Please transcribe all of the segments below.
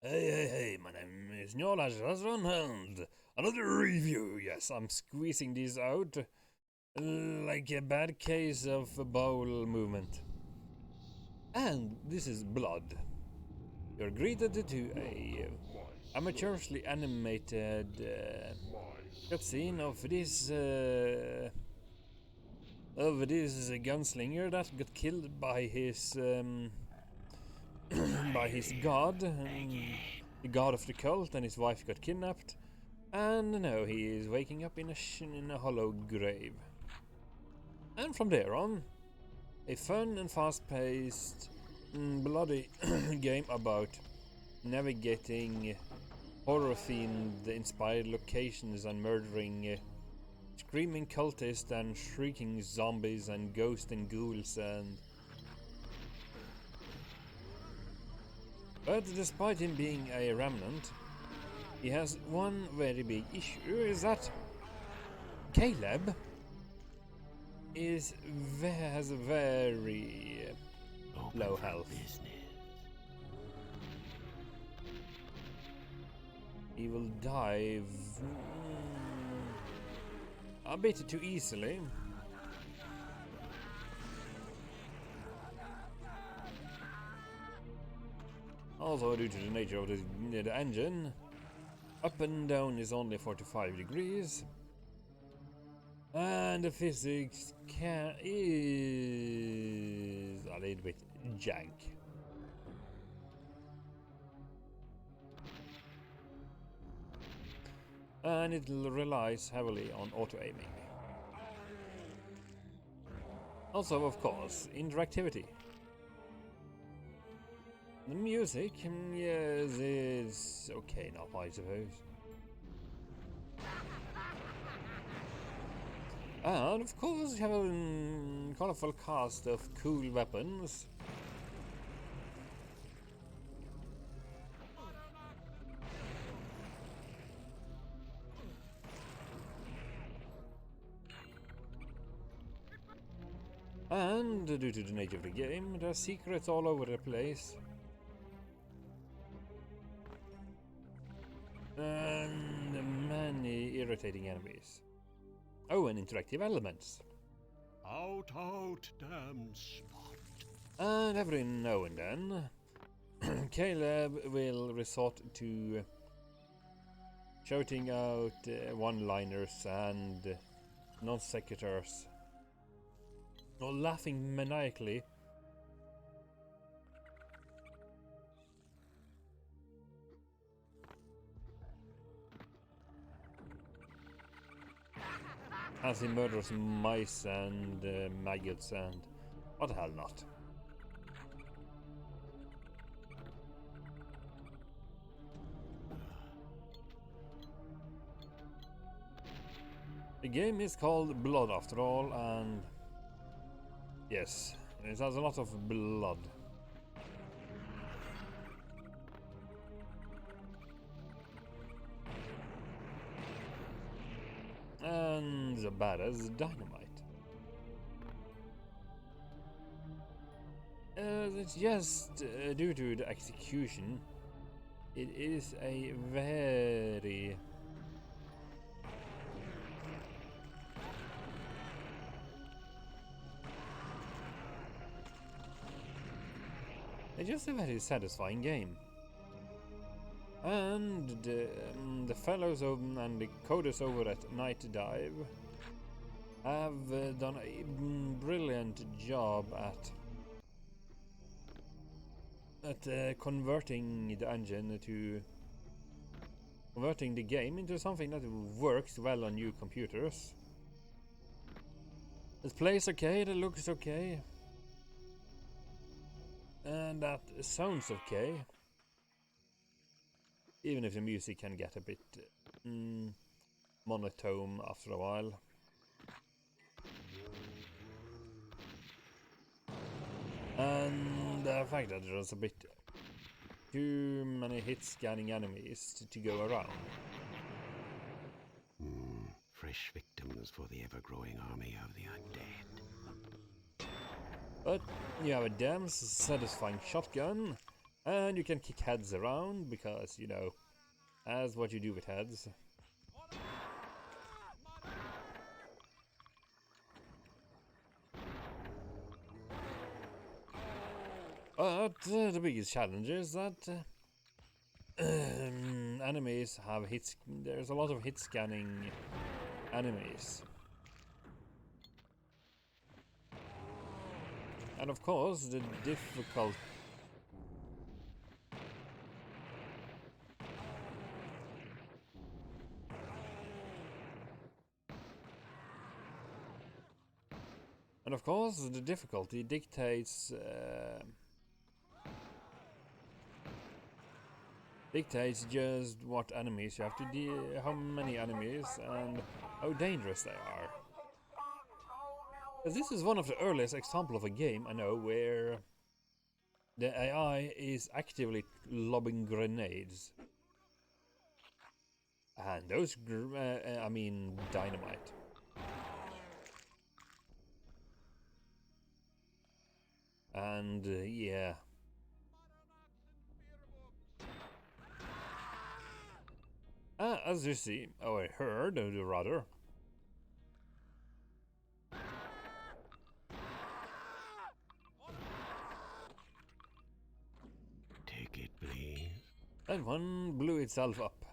Hey, my name is Njolas Razran and another review. Yes, I'm squeezing this out like a bad case of bowel movement. And this is Blood. You're greeted to a amateurishly animated cutscene of this gunslinger that got killed by his by his god, the god of the cult, and his wife got kidnapped. And now he is waking up in a hollow grave. And from there on, a fun and fast-paced, bloody game about navigating horror-themed inspired locations and murdering screaming cultists and shrieking zombies and ghosts and ghouls and... But despite him being a remnant, he has one very big issue, is that Caleb has a very low health. He will die a bit too easily. Also, due to the nature of the engine, up and down is only 45 degrees. And the physics is a little bit jank. And it relies heavily on auto-aiming. Also, of course, interactivity. The music, yes, is okay enough, I suppose. And of course, you have a colorful cast of cool weapons. And due to the nature of the game, there are secrets all over the place. And many irritating enemies. Oh, and interactive elements. Out, damn spot. And every now and then, Caleb will resort to shouting out one-liners and non-sequiturs, or laughing maniacally. As he murders mice and maggots and what the hell not. The game is called Blood after all, and yes, it has a lot of blood. And as bad as dynamite. It's just due to the execution, it is a very it's just a very satisfying game. And the fellows and the coders over at Night Dive have done a brilliant job at converting the engine to converting the game into something that works well on new computers. It plays okay, it looks okay, and that sounds okay. Even if the music can get a bit monotone after a while. And the fact that there's a bit too many hit-scanning enemies to go around. Fresh victims for the ever-growing army of the undead. But you have a damn satisfying shotgun And you can kick heads around because, you know, that's what you do with heads. But the biggest challenge is that enemies have hits. There's a lot of hit scanning enemies. And of course, the difficult. And of course, the difficulty dictates just what enemies you have to deal, how many enemies, and how dangerous they are. This is one of the earliest examples of a game I know where the AI is actively lobbing grenades. And those, I mean, dynamite. And yeah. As you see, or I heard, rather. Take it, please. And one blew itself up.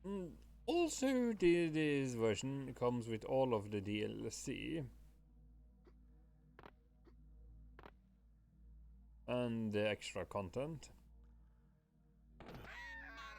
And also, this version comes with all of the DLC. And the extra content.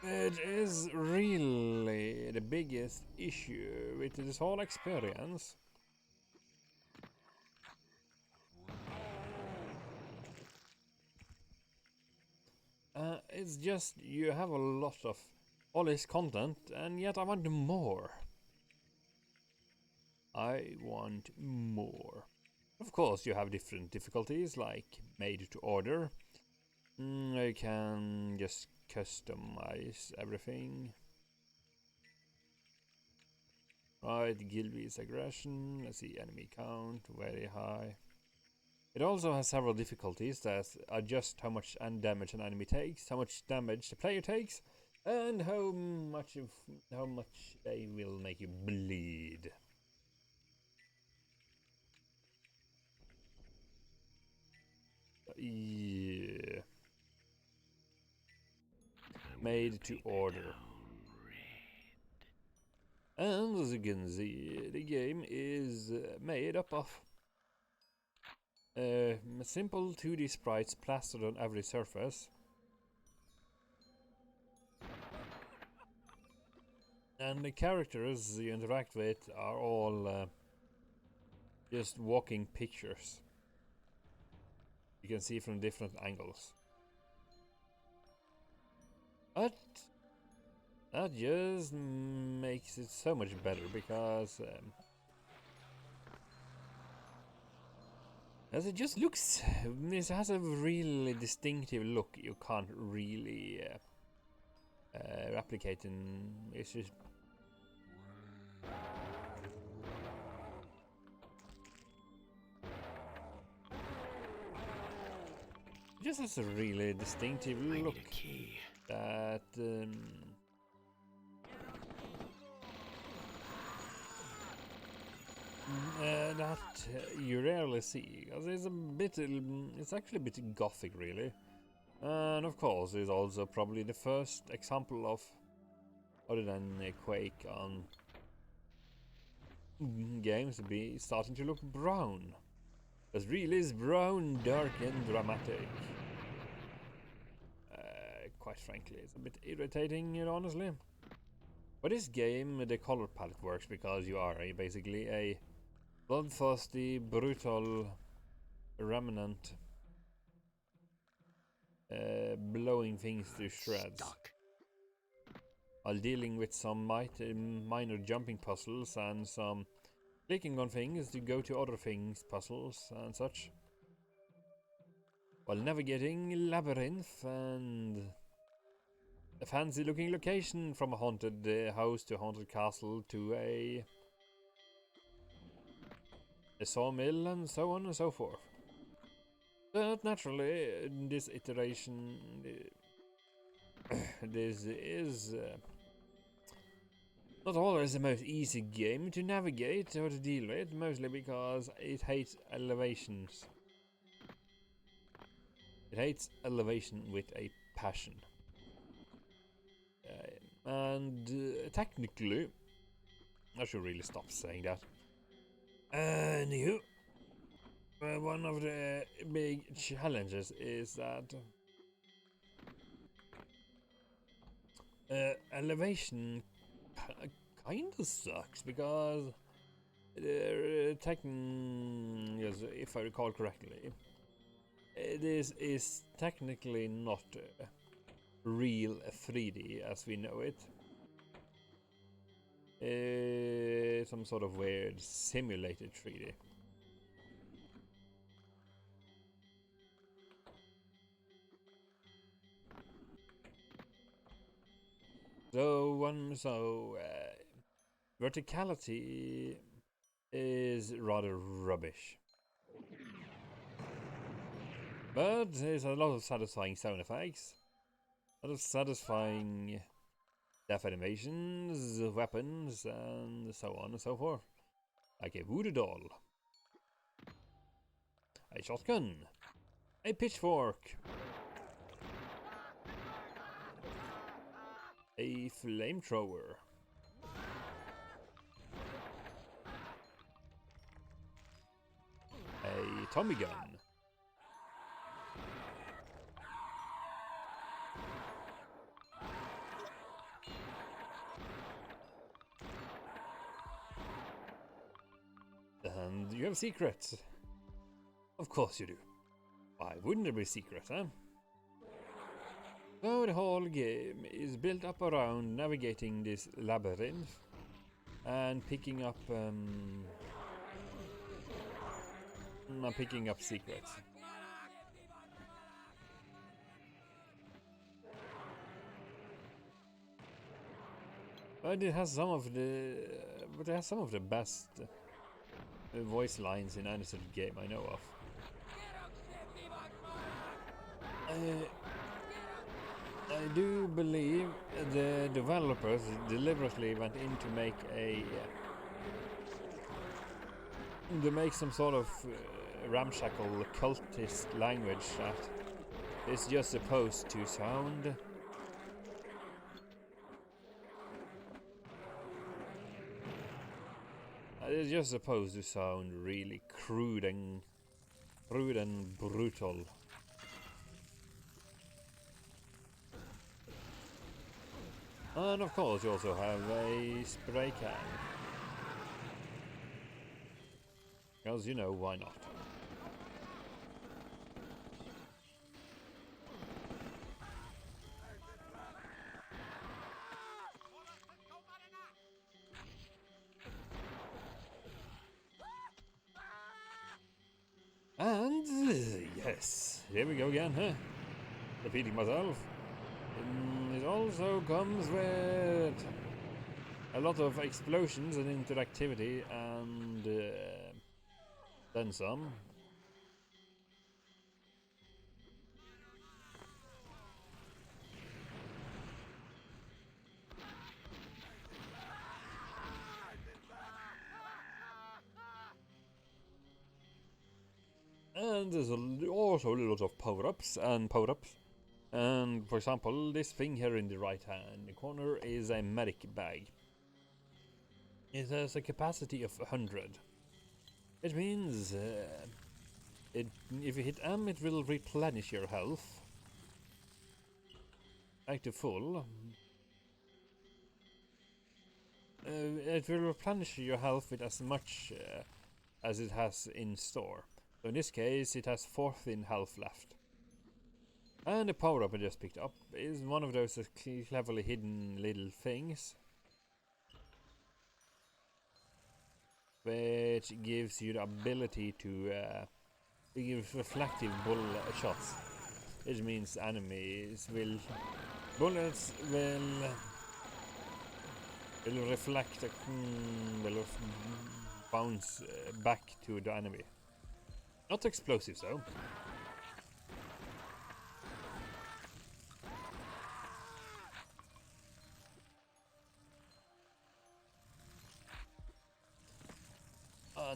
It is really the biggest issue with this whole experience. It's just you have a lot of all this content, and yet I want more. I want more. Of course, you have different difficulties, like made to order. I can just customize everything. Right, Gilby's aggression. Let's see, enemy count, very high. It also has several difficulties that adjust how much damage an enemy takes, how much damage the player takes, and how much they will make you bleed. Yeah. Made to order. And as you can see, the game is made up of simple 2D sprites plastered on every surface. And the characters you interact with are all just walking pictures. You can see from different angles. But that just makes it so much better because as it just looks, it has a really distinctive look you can't really replicate in. It's just just has a really distinctive look that you rarely see, because it's actually a bit gothic, really. And of course, it's also probably the first example of, other than Quake, on games to be starting to look brown. It really is brown, dark, and dramatic. Quite frankly, it's a bit irritating, honestly. But this game, the color palette works because you are basically a bloodthirsty, brutal remnant, blowing things to shreds. While dealing with some minor jumping puzzles and some clicking on things to go to other things puzzles and such. While navigating labyrinth and a fancy looking location, from a haunted house to a haunted castle to a sawmill and so on and so forth. But naturally, in this iteration, this is not always the most easy game to navigate or to deal with, mostly because it hates elevations. It hates elevation with a passion. Technically, I should really stop saying that. Anywho, one of the big challenges is that elevation kinda sucks, because yes, if I recall correctly, this is technically not real 3D as we know it. Some sort of weird simulated 3D. So verticality is rather rubbish. But there's a lot of satisfying sound effects, a lot of satisfying death animations, weapons, and so on and so forth. Like a voodoo doll, a shotgun, a pitchfork, a flamethrower, a Tommy gun, and you have secrets. Of course you do. Why wouldn't there be secrets, huh? So the whole game is built up around navigating this labyrinth and picking up secrets. But it has some of the best voice lines in any sort of game I know of. I do believe the developers deliberately went in to make some sort of ramshackle cultist language that is just supposed to sound really crude and brutal. And of course you also have a spray can. Because, you know, why not? And yes, here we go again, huh? Repeating myself. It also comes with a lot of explosions and interactivity, and then some. And there's also a lot of power-ups. And for example, this thing here in the right hand corner is a medic bag. It has a capacity of 100. It means if you hit M, it will replenish your health back to full. It will replenish your health with as much as it has in store. So in this case, it has 14 health left. And the power-up I just picked up is one of those cleverly hidden little things, which gives you the ability to give reflective bull shots, which means enemies will Bullets will reflect, will bounce back to the enemy. Not explosives though.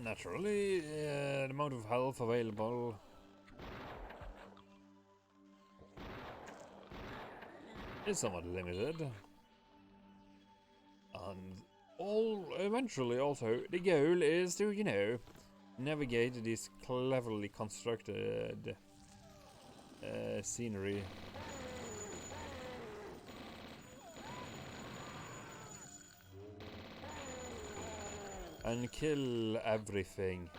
Naturally, the amount of health available is somewhat limited. And eventually also, the goal is to, you know, navigate this cleverly constructed scenery. And kill everything.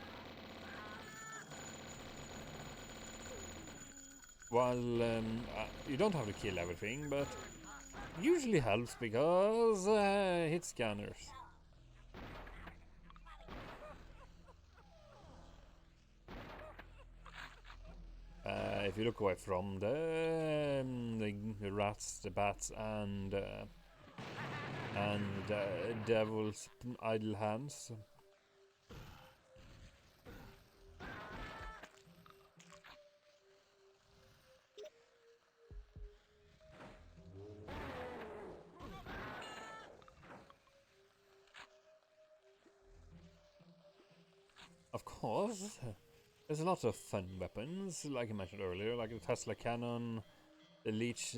Well, you don't have to kill everything, but it usually helps because hit scanners. If you look away from the rats, the bats, and devil's idle hands. Of course, there's a lot of fun weapons, like I mentioned earlier, like the Tesla cannon, the leash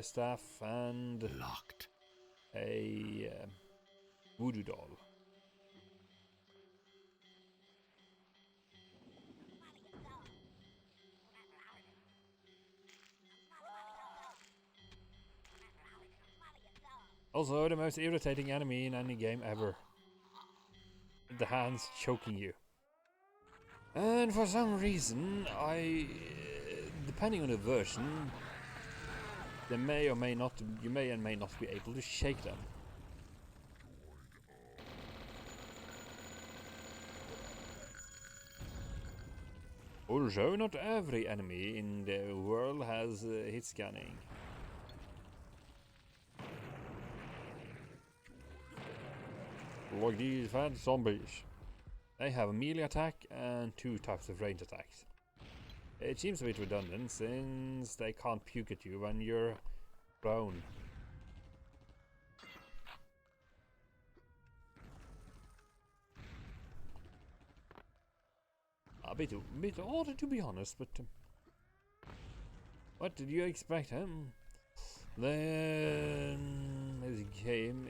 staff, and Locked. a voodoo doll. Also, the most irritating enemy in any game ever. The hands choking you. And for some reason, depending on the version, you may and may not be able to shake them. Also, not every enemy in the world has hit scanning. Like these fat zombies. They have a melee attack and 2 types of range attacks. It seems a bit redundant since they can't puke at you when you're prone. A bit odd to be honest, but what did you expect, him? Then this game,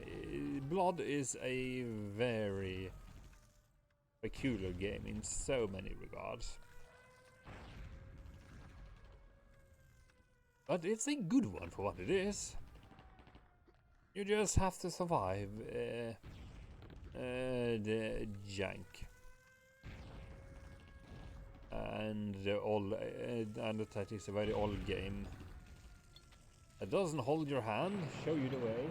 Blood is a very peculiar game in so many regards. But it's a good one for what it is. You just have to survive the jank. And that is a very old game. It doesn't hold your hand, show you the way.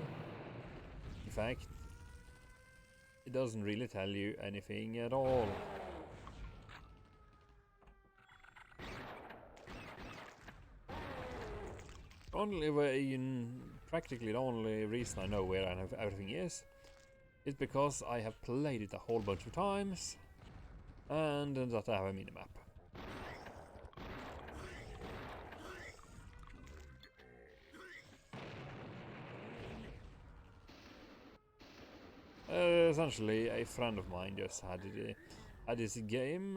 In fact, it doesn't really tell you anything at all. Practically the only reason I know where everything is because I have played it a whole bunch of times, and that I have a minimap. Essentially, a friend of mine just had his game,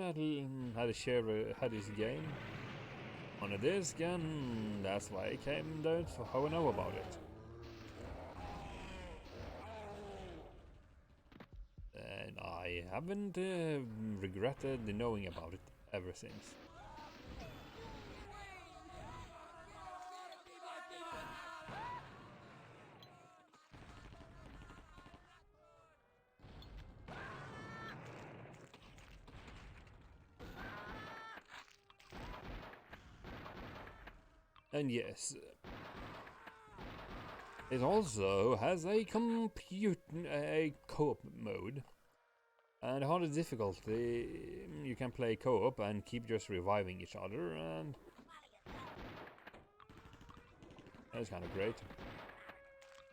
had his game on a disc, and that's why I came down to how I know about it. And I haven't regretted knowing about it ever since. And yes, it also has a co-op mode. And on the difficulty, you can play co-op and keep just reviving each other, and That's kind of great.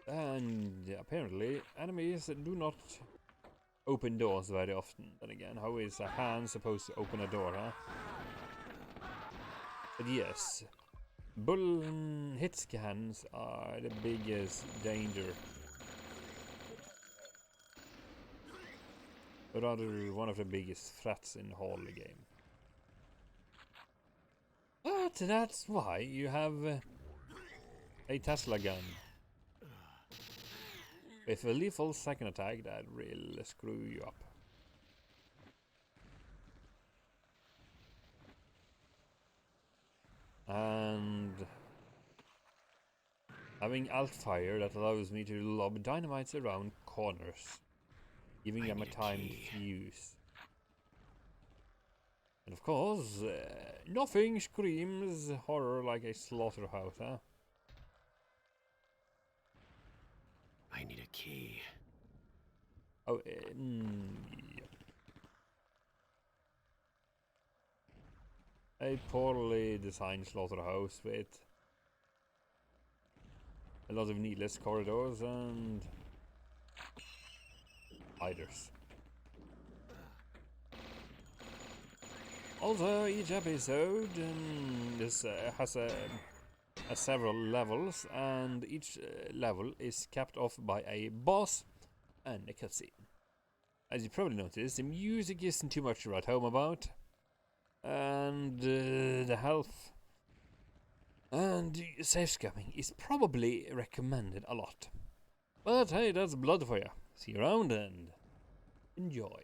And apparently, enemies do not open doors very often. Then again, how is a hand supposed to open a door, huh? But yes, bull hit scans are the biggest danger. Or rather, one of the biggest threats in the whole game. But that's why you have a Tesla gun. With a lethal second attack that will screw you up. And having alt fire that allows me to lob dynamites around corners, giving them a time to fuse. And of course, nothing screams horror like a slaughterhouse, huh? I need a key. Oh, yep. A poorly designed slaughterhouse with a lot of needless corridors and hiders. Also, each episode has several levels, and each level is capped off by a boss and a cutscene. As you probably noticed, the music isn't too much to write home about, and the health and safe scamming is probably recommended a lot. But hey, that's blood for you. See you around and enjoy.